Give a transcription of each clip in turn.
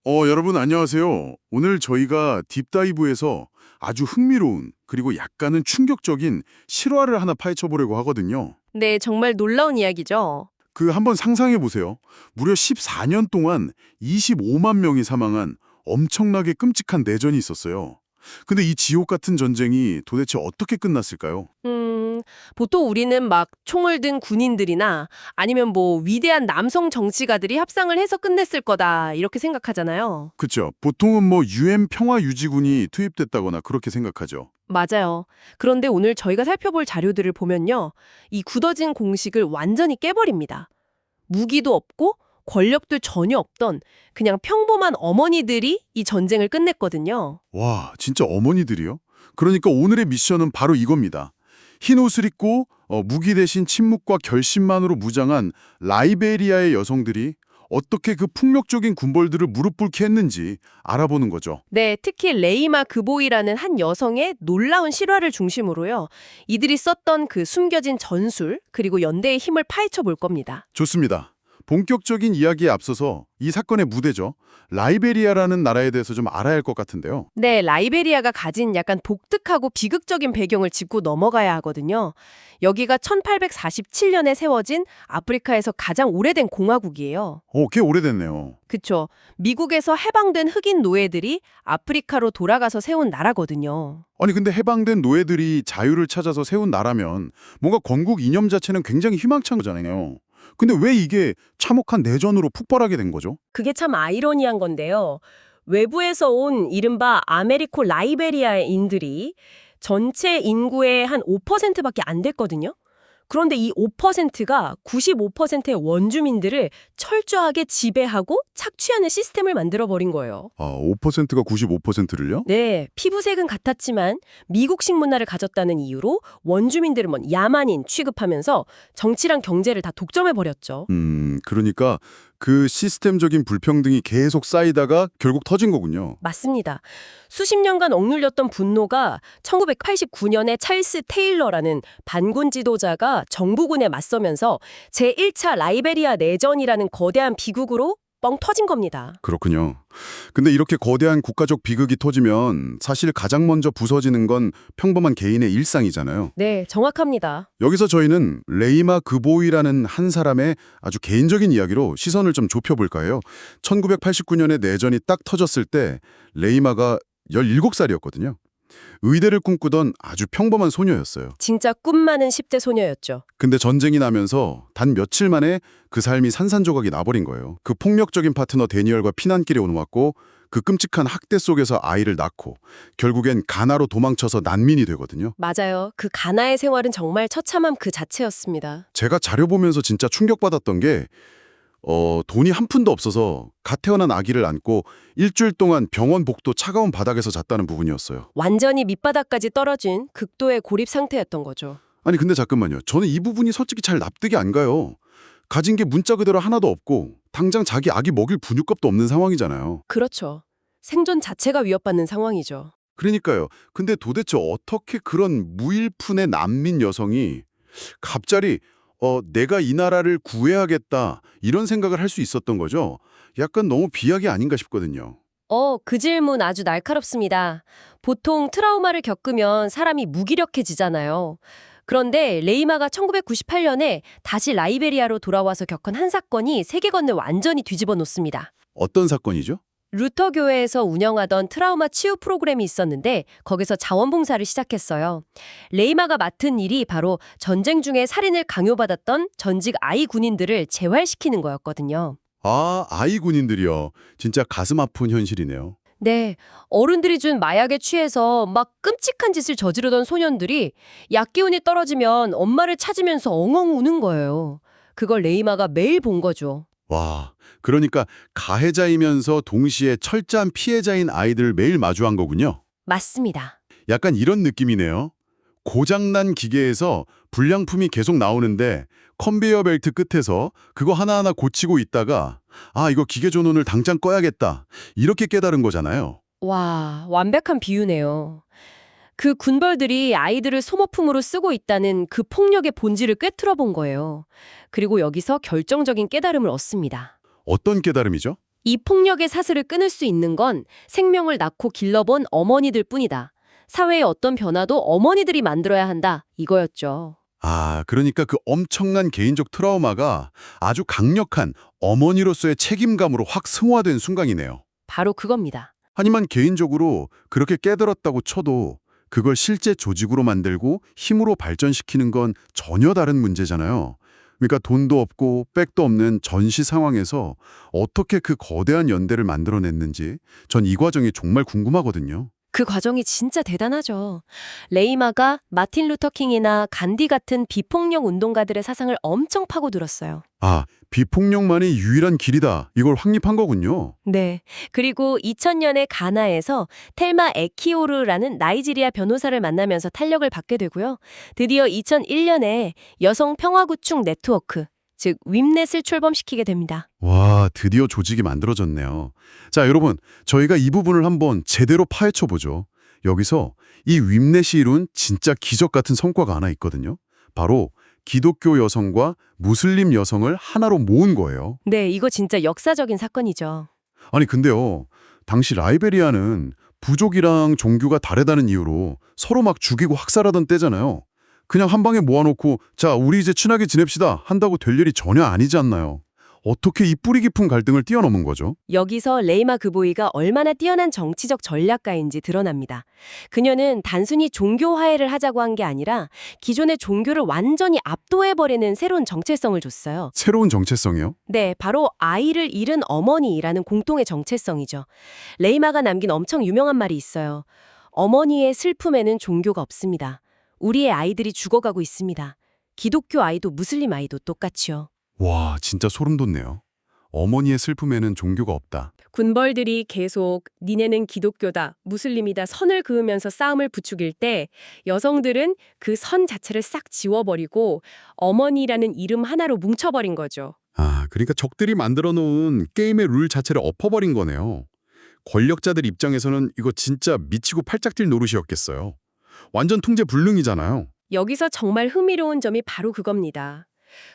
여러분 안녕하세요. 오늘 저희가 딥다이브에서 아주 흥미로운 그리고 약간은 충격적인 실화를 하나 파헤쳐 보려고 하거든요. 네, 정말 놀라운 이야기죠. 한번 상상해 보세요. 무려 14년 동안 25만 명이 사망한 엄청나게 끔찍한 내전이 있었어요. 근데 이 지옥 같은 전쟁이 도대체 어떻게 끝났을까요? 보통 우리는 막 총을 든 군인들이나 아니면 뭐 위대한 남성 정치가들이 합상을 해서 끝냈을 거다 이렇게 생각하잖아요. 그쵸. 보통은 뭐 유엔 평화유지군이 투입됐다거나 그렇게 생각하죠. 맞아요. 그런데 오늘 저희가 살펴볼 자료들을 보면요. 이 굳어진 공식을 완전히 깨버립니다. 무기도 없고 권력도 전혀 없던 그냥 평범한 어머니들이 이 전쟁을 끝냈거든요. 와, 진짜 어머니들이요? 그러니까 오늘의 미션은 바로 이겁니다. 흰 옷을 입고 무기 대신 침묵과 결심만으로 무장한 라이베리아의 여성들이 어떻게 그 폭력적인 군벌들을 무릎 꿇게 했는지 알아보는 거죠. 네, 특히 레이마 그보이라는 한 여성의 놀라운 실화를 중심으로요. 이들이 썼던 그 숨겨진 전술, 그리고 연대의 힘을 파헤쳐 볼 겁니다. 좋습니다. 본격적인 이야기에 앞서서 이 사건의 무대죠. 라이베리아라는 나라에 대해서 좀 알아야 할 것 같은데요. 네, 라이베리아가 가진 약간 독특하고 비극적인 배경을 짚고 넘어가야 하거든요. 여기가 1847년에 세워진 아프리카에서 가장 오래된 공화국이에요. 꽤 오래됐네요. 그쵸. 미국에서 해방된 흑인 노예들이 아프리카로 돌아가서 세운 나라거든요. 아니 근데 해방된 노예들이 자유를 찾아서 세운 나라면 뭔가 건국 이념 자체는 굉장히 희망찬 거잖아요. 근데 왜 이게 참혹한 내전으로 폭발하게 된 거죠? 그게 참 아이러니한 건데요. 외부에서 온 이른바 아메리코 라이베리아인들이 전체 인구의 한 5%밖에 안 됐거든요. 그런데 이 5%가 95%의 원주민들을 철저하게 지배하고 착취하는 시스템을 만들어버린 거예요. 5%가 95%를요? 네, 피부색은 같았지만 미국식 문화를 가졌다는 이유로 원주민들을 야만인 취급하면서 정치랑 경제를 다 독점해버렸죠. 그러니까 그 시스템적인 불평등이 계속 쌓이다가 결국 터진 거군요. 맞습니다. 수십 년간 억눌렸던 분노가 1989년에 찰스 테일러라는 반군 지도자가 정부군에 맞서면서 제1차 라이베리아 내전이라는 거대한 비극으로 뻥 터진 겁니다. 그렇군요. 근데 이렇게 거대한 국가적 비극이 터지면 사실 가장 먼저 부서지는 건 평범한 개인의 일상이잖아요. 네, 정확합니다. 여기서 저희는 레이마 그보이라는 한 사람의 아주 개인적인 이야기로 시선을 좀 좁혀볼까 해요. 1989년에 내전이 딱 터졌을 때 레이마가 17살이었거든요. 의대를 꿈꾸던 아주 평범한 소녀였어요. 진짜 꿈 많은 10대 소녀였죠. 근데 전쟁이 나면서 단 며칠 만에 그 삶이 산산조각이 나버린 거예요. 그 폭력적인 파트너 데니얼과 피난길에 오놓았고 그 끔찍한 학대 속에서 아이를 낳고 결국엔 가나로 도망쳐서 난민이 되거든요. 맞아요. 그 가나의 생활은 정말 처참함 그 자체였습니다. 제가 자료 보면서 진짜 충격받았던 게 돈이 한 푼도 없어서 갓 태어난 아기를 안고 일주일 동안 병원 복도 차가운 바닥에서 잤다는 부분이었어요. 완전히 밑바닥까지 떨어진 극도의 고립 상태였던 거죠. 아니 근데 잠깐만요. 저는 이 부분이 솔직히 잘 납득이 안 가요. 가진 게 문자 그대로 하나도 없고 당장 자기 아기 먹일 분유값도 없는 상황이잖아요. 그렇죠. 생존 자체가 위협받는 상황이죠. 그러니까요. 근데 도대체 어떻게 그런 무일푼의 난민 여성이 갑자기 내가 이 나라를 구해야겠다 이런 생각을 할 수 있었던 거죠? 약간 너무 비약이 아닌가 싶거든요. 그 질문 아주 날카롭습니다. 보통 트라우마를 겪으면 사람이 무기력해지잖아요. 그런데 레이마가 1998년에 다시 라이베리아로 돌아와서 겪은 한 사건이 세계관을 완전히 뒤집어 놓습니다. 어떤 사건이죠? 루터 교회에서 운영하던 트라우마 치유 프로그램이 있었는데 거기서 자원봉사를 시작했어요. 레이마가 맡은 일이 바로 전쟁 중에 살인을 강요받았던 전직 아이 군인들을 재활시키는 거였거든요. 아이 군인들이요. 진짜 가슴 아픈 현실이네요. 네, 어른들이 준 마약에 취해서 막 끔찍한 짓을 저지르던 소년들이 약 기운이 떨어지면 엄마를 찾으면서 엉엉 우는 거예요. 그걸 레이마가 매일 본 거죠. 와, 그러니까 가해자이면서 동시에 철저한 피해자인 아이들을 매일 마주한 거군요. 맞습니다. 약간 이런 느낌이네요. 고장난 기계에서 불량품이 계속 나오는데 컨베이어 벨트 끝에서 그거 하나하나 고치고 있다가 이거 기계 전원을 당장 꺼야겠다. 이렇게 깨달은 거잖아요. 와, 완벽한 비유네요. 그 군벌들이 아이들을 소모품으로 쓰고 있다는 그 폭력의 본질을 꿰뚫어 본 거예요. 그리고 여기서 결정적인 깨달음을 얻습니다. 어떤 깨달음이죠? 이 폭력의 사슬을 끊을 수 있는 건 생명을 낳고 길러본 어머니들 뿐이다. 사회의 어떤 변화도 어머니들이 만들어야 한다. 이거였죠. 아, 그러니까 그 엄청난 개인적 트라우마가 아주 강력한 어머니로서의 책임감으로 확 승화된 순간이네요. 바로 그겁니다. 하지만 개인적으로 그렇게 깨달았다고 쳐도 그걸 실제 조직으로 만들고 힘으로 발전시키는 건 전혀 다른 문제잖아요. 그러니까 돈도 없고 백도 없는 전시 상황에서 어떻게 그 거대한 연대를 만들어냈는지 전 이 과정이 정말 궁금하거든요. 그 과정이 진짜 대단하죠. 레이마가 마틴 루터 킹이나 간디 같은 비폭력 운동가들의 사상을 엄청 파고들었어요. 아, 비폭력만이 유일한 길이다. 이걸 확립한 거군요. 네. 그리고 2000년에 가나에서 텔마 에키오르라는 나이지리아 변호사를 만나면서 탄력을 받게 되고요. 드디어 2001년에 여성 평화구축 네트워크, 즉 윈넷을 출범시키게 됩니다. 와, 드디어 조직이 만들어졌네요. 자, 여러분, 저희가 이 부분을 한번 제대로 파헤쳐 보죠. 여기서 이 윈넷이 이룬 진짜 기적 같은 성과가 하나 있거든요. 바로 기독교 여성과 무슬림 여성을 하나로 모은 거예요. 네, 이거 진짜 역사적인 사건이죠. 아니, 근데요, 당시 라이베리아는 부족이랑 종교가 다르다는 이유로 서로 막 죽이고 학살하던 때잖아요. 그냥 한 방에 모아놓고 자, 우리 이제 친하게 지냅시다 한다고 될 일이 전혀 아니지 않나요? 어떻게 이 뿌리 깊은 갈등을 뛰어넘은 거죠? 여기서 레이마 그보이가 얼마나 뛰어난 정치적 전략가인지 드러납니다. 그녀는 단순히 종교 화해를 하자고 한 게 아니라 기존의 종교를 완전히 압도해버리는 새로운 정체성을 줬어요. 새로운 정체성이요? 네, 바로 아이를 잃은 어머니라는 공통의 정체성이죠. 레이마가 남긴 엄청 유명한 말이 있어요. 어머니의 슬픔에는 종교가 없습니다. 우리의 아이들이 죽어가고 있습니다. 기독교 아이도 무슬림 아이도 똑같이요. 와, 진짜 소름 돋네요. 어머니의 슬픔에는 종교가 없다. 군벌들이 계속 니네는 기독교다, 무슬림이다 선을 그으면서 싸움을 부추길 때 여성들은 그 선 자체를 싹 지워버리고 어머니라는 이름 하나로 뭉쳐버린 거죠. 아, 그러니까 적들이 만들어 놓은 게임의 룰 자체를 엎어버린 거네요. 권력자들 입장에서는 이거 진짜 미치고 팔짝 뛸 노릇이었겠어요. 완전 통제 불능이잖아요. 여기서 정말 흥미로운 점이 바로 그겁니다.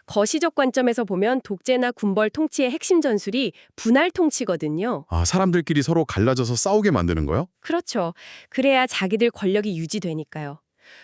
거시적 관점에서 보면 독재나 군벌 통치의 핵심 전술이 분할 통치거든요. 아, 사람들끼리 서로 갈라져서 싸우게 만드는 거요? 그렇죠. 그래야 자기들 권력이 유지되니까요.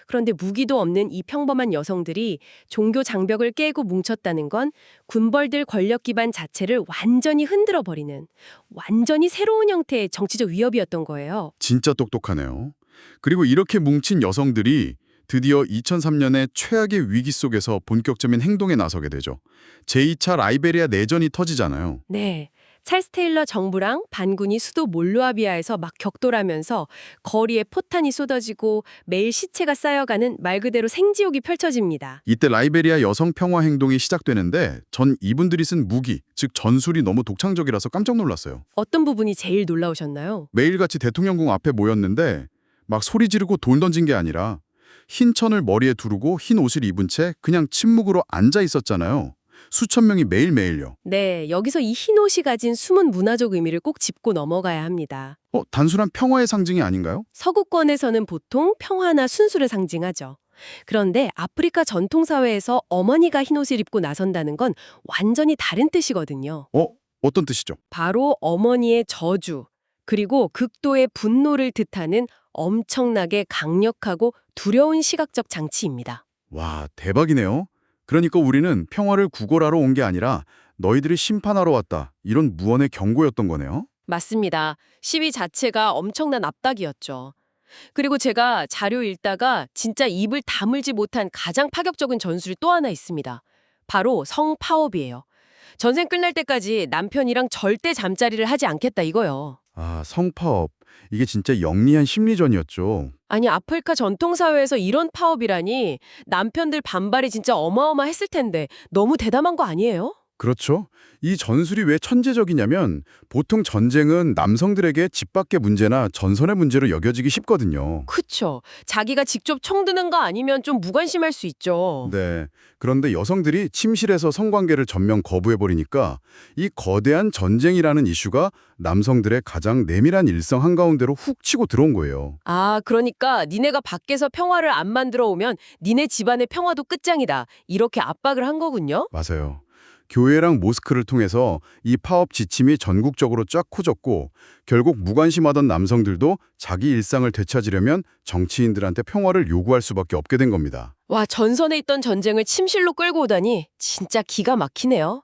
그런데 무기도 없는 이 평범한 여성들이 종교 장벽을 깨고 뭉쳤다는 건 군벌들 권력 기반 자체를 완전히 흔들어버리는 완전히 새로운 형태의 정치적 위협이었던 거예요. 진짜 똑똑하네요. 그리고 이렇게 뭉친 여성들이 드디어 2003년에 최악의 위기 속에서 본격적인 행동에 나서게 되죠. 제2차 라이베리아 내전이 터지잖아요. 네. 찰스 테일러 정부랑 반군이 수도 몰루아비아에서 막 격돌하면서 거리에 포탄이 쏟아지고 매일 시체가 쌓여가는 말 그대로 생지옥이 펼쳐집니다. 이때 라이베리아 여성 평화 행동이 시작되는데 전 이분들이 쓴 무기, 즉 전술이 너무 독창적이라서 깜짝 놀랐어요. 어떤 부분이 제일 놀라우셨나요? 매일같이 대통령궁 앞에 모였는데 막 소리 지르고 돌 던진 게 아니라 흰 천을 머리에 두르고 흰 옷을 입은 채 그냥 침묵으로 앉아 있었잖아요. 수천 명이 매일매일요. 네, 여기서 이 흰옷이 가진 숨은 문화적 의미를 꼭 짚고 넘어가야 합니다. 단순한 평화의 상징이 아닌가요? 서구권에서는 보통 평화나 순수를 상징하죠. 그런데 아프리카 전통사회에서 어머니가 흰옷을 입고 나선다는 건 완전히 다른 뜻이거든요. 어떤 뜻이죠? 바로 어머니의 저주, 그리고 극도의 분노를 뜻하는 엄청나게 강력하고 두려운 시각적 장치입니다. 와, 대박이네요. 그러니까 우리는 평화를 구걸하러 온 게 아니라 너희들이 심판하러 왔다. 이런 무언의 경고였던 거네요. 맞습니다. 시위 자체가 엄청난 압박이었죠. 그리고 제가 자료 읽다가 진짜 입을 다물지 못한 가장 파격적인 전술이 또 하나 있습니다. 바로 성파업이에요. 전생 끝날 때까지 남편이랑 절대 잠자리를 하지 않겠다 이거요. 아, 성파업. 이게 진짜 영리한 심리전이었죠. 아니 아프리카 전통사회에서 이런 파업이라니 남편들 반발이 진짜 어마어마했을 텐데 너무 대담한 거 아니에요? 그렇죠. 이 전술이 왜 천재적이냐면 보통 전쟁은 남성들에게 집 밖의 문제나 전선의 문제로 여겨지기 쉽거든요. 그쵸. 자기가 직접 총 드는 거 아니면 좀 무관심할 수 있죠. 네. 그런데 여성들이 침실에서 성관계를 전면 거부해버리니까 이 거대한 전쟁이라는 이슈가 남성들의 가장 내밀한 일상 한가운데로 훅 치고 들어온 거예요. 아, 그러니까 니네가 밖에서 평화를 안 만들어 오면 니네 집안의 평화도 끝장이다. 이렇게 압박을 한 거군요. 맞아요. 교회랑 모스크를 통해서 이 파업 지침이 전국적으로 쫙 커졌고 결국 무관심하던 남성들도 자기 일상을 되찾으려면 정치인들한테 평화를 요구할 수밖에 없게 된 겁니다. 와, 전선에 있던 전쟁을 침실로 끌고 오다니 진짜 기가 막히네요.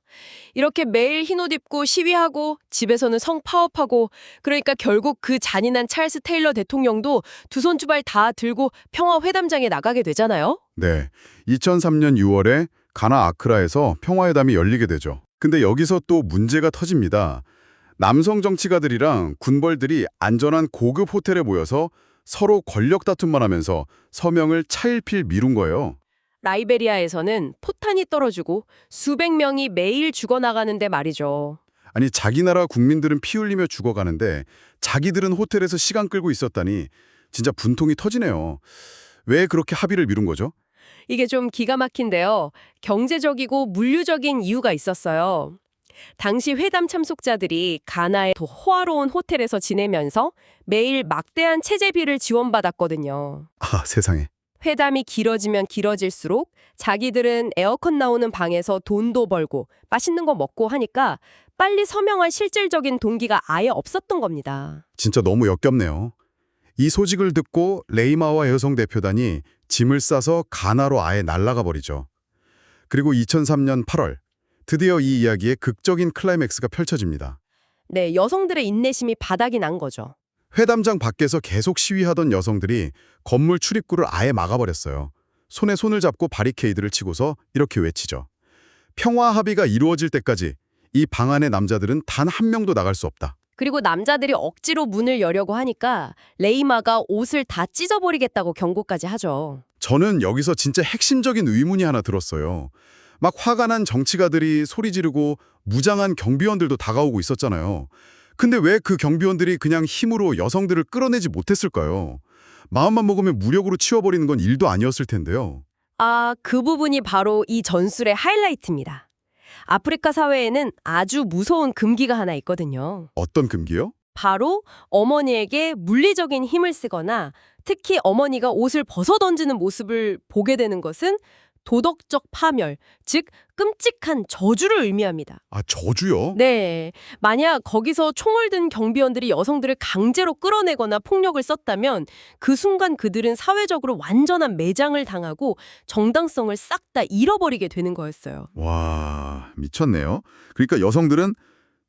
이렇게 매일 흰옷 입고 시위하고 집에서는 성파업하고 그러니까 결국 그 잔인한 찰스 테일러 대통령도 두 손주발 다 들고 평화회담장에 나가게 되잖아요. 네, 2003년 6월에 가나 아크라에서 평화회담이 열리게 되죠. 근데 여기서 또 문제가 터집니다. 남성 정치가들이랑 군벌들이 안전한 고급 호텔에 모여서 서로 권력 다툼만 하면서 서명을 차일필 미룬 거예요. 라이베리아에서는 포탄이 떨어지고 수백 명이 매일 죽어나가는데 말이죠. 아니 자기 나라 국민들은 피 흘리며 죽어가는데 자기들은 호텔에서 시간 끌고 있었다니 진짜 분통이 터지네요. 왜 그렇게 합의를 미룬 거죠? 이게 좀 기가 막힌데요. 경제적이고 물류적인 이유가 있었어요. 당시 회담 참석자들이 가나의 더 호화로운 호텔에서 지내면서 매일 막대한 체재비를 지원받았거든요. 아, 세상에. 회담이 길어지면 길어질수록 자기들은 에어컨 나오는 방에서 돈도 벌고 맛있는 거 먹고 하니까 빨리 서명할 실질적인 동기가 아예 없었던 겁니다. 진짜 너무 역겹네요. 이 소식을 듣고 레이마와 여성 대표단이 짐을 싸서 가나로 아예 날아가 버리죠. 그리고 2003년 8월 드디어 이 이야기의 극적인 클라이맥스가 펼쳐집니다. 네, 여성들의 인내심이 바닥이 난 거죠. 회담장 밖에서 계속 시위하던 여성들이 건물 출입구를 아예 막아버렸어요. 손에 손을 잡고 바리케이드를 치고서 이렇게 외치죠. 평화 합의가 이루어질 때까지 이 방 안의 남자들은 단 한 명도 나갈 수 없다. 그리고 남자들이 억지로 문을 여려고 하니까 레이마가 옷을 다 찢어버리겠다고 경고까지 하죠. 저는 여기서 진짜 핵심적인 의문이 하나 들었어요. 막 화가 난 정치가들이 소리 지르고 무장한 경비원들도 다가오고 있었잖아요. 근데 왜 그 경비원들이 그냥 힘으로 여성들을 끌어내지 못했을까요? 마음만 먹으면 무력으로 치워버리는 건 일도 아니었을 텐데요. 아, 그 부분이 바로 이 전술의 하이라이트입니다. 아프리카 사회에는 아주 무서운 금기가 하나 있거든요. 어떤 금기요? 바로 어머니에게 물리적인 힘을 쓰거나 특히 어머니가 옷을 벗어 던지는 모습을 보게 되는 것은 도덕적 파멸, 즉 끔찍한 저주를 의미합니다. 아, 저주요? 네, 만약 거기서 총을 든 경비원들이 여성들을 강제로 끌어내거나 폭력을 썼다면 그 순간 그들은 사회적으로 완전한 매장을 당하고 정당성을 싹 다 잃어버리게 되는 거였어요. 와, 미쳤네요. 그러니까 여성들은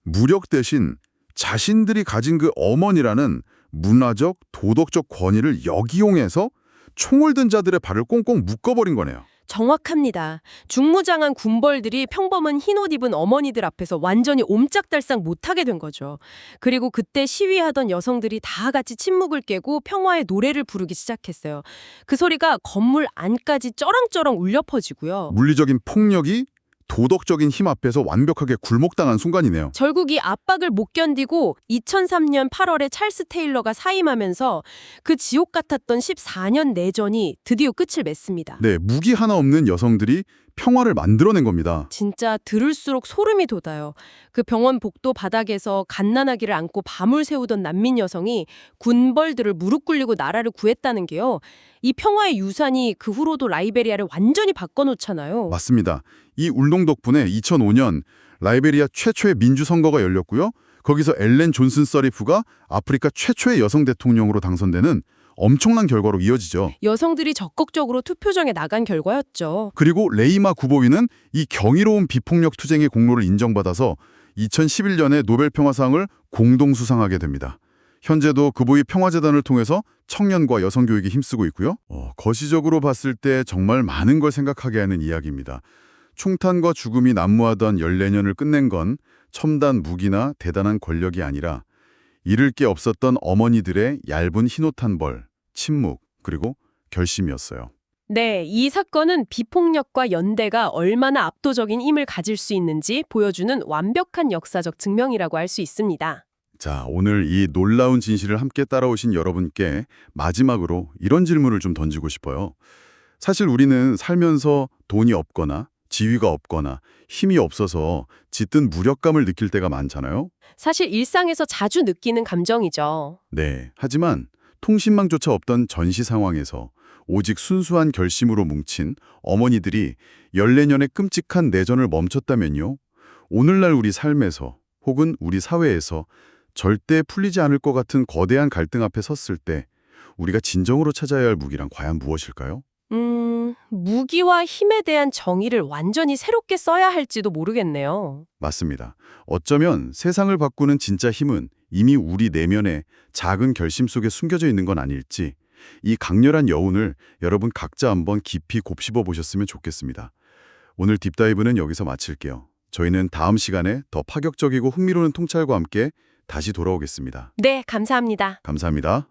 무력 대신 자신들이 가진 그 어머니라는 문화적, 도덕적 권위를 역이용해서 총을 든 자들의 발을 꽁꽁 묶어버린 거네요. 정확합니다. 중무장한 군벌들이 평범한 흰옷 입은 어머니들 앞에서 완전히 옴짝달싹 못하게 된 거죠. 그리고 그때 시위하던 여성들이 다 같이 침묵을 깨고 평화의 노래를 부르기 시작했어요. 그 소리가 건물 안까지 쩌렁쩌렁 울려 퍼지고요. 물리적인 폭력이 도덕적인 힘 앞에서 완벽하게 굴복당한 순간이네요. 결국 이 압박을 못 견디고 2003년 8월에 찰스 테일러가 사임하면서 그 지옥 같았던 14년 내전이 드디어 끝을 맺습니다. 네, 무기 하나 없는 여성들이 평화를 만들어낸 겁니다. 진짜 들을수록 소름이 돋아요. 그 병원 복도 바닥에서 갓난아기를 안고 밤을 새우던 난민 여성이 군벌들을 무릎 꿇리고 나라를 구했다는 게요. 이 평화의 유산이 그 후로도 라이베리아를 완전히 바꿔놓잖아요. 맞습니다. 이 운동 덕분에 2005년 라이베리아 최초의 민주선거가 열렸고요. 거기서 엘렌 존슨 서리프가 아프리카 최초의 여성 대통령으로 당선되는 엄청난 결과로 이어지죠. 여성들이 적극적으로 투표장에 나간 결과였죠. 그리고 레이마 구보위는 이 경이로운 비폭력 투쟁의 공로를 인정받아서 2011년에 노벨 평화상을 공동 수상하게 됩니다. 현재도 구보위 평화재단을 통해서 청년과 여성 교육에 힘쓰고 있고요. 거시적으로 봤을 때 정말 많은 걸 생각하게 하는 이야기입니다. 총탄과 죽음이 난무하던 14년을 끝낸 건 첨단 무기나 대단한 권력이 아니라 잃을 게 없었던 어머니들의 얇은 흰옷 한 벌, 침묵, 그리고 결심이었어요. 네, 이 사건은 비폭력과 연대가 얼마나 압도적인 힘을 가질 수 있는지 보여주는 완벽한 역사적 증명이라고 할 수 있습니다. 자, 오늘 이 놀라운 진실을 함께 따라오신 여러분께 마지막으로 이런 질문을 좀 던지고 싶어요. 사실 우리는 살면서 돈이 없거나 지위가 없거나 힘이 없어서 짙은 무력감을 느낄 때가 많잖아요. 사실 일상에서 자주 느끼는 감정이죠. 네, 하지만 통신망조차 없던 전시 상황에서 오직 순수한 결심으로 뭉친 어머니들이 14년의 끔찍한 내전을 멈췄다면요. 오늘날 우리 삶에서 혹은 우리 사회에서 절대 풀리지 않을 것 같은 거대한 갈등 앞에 섰을 때 우리가 진정으로 찾아야 할 무기란 과연 무엇일까요? 무기와 힘에 대한 정의를 완전히 새롭게 써야 할지도 모르겠네요. 맞습니다. 어쩌면 세상을 바꾸는 진짜 힘은 이미 우리 내면의 작은 결심 속에 숨겨져 있는 건 아닐지, 이 강렬한 여운을 여러분 각자 한번 깊이 곱씹어 보셨으면 좋겠습니다. 오늘 딥다이브는 여기서 마칠게요. 저희는 다음 시간에 더 파격적이고 흥미로운 통찰과 함께 다시 돌아오겠습니다. 네, 감사합니다. 감사합니다.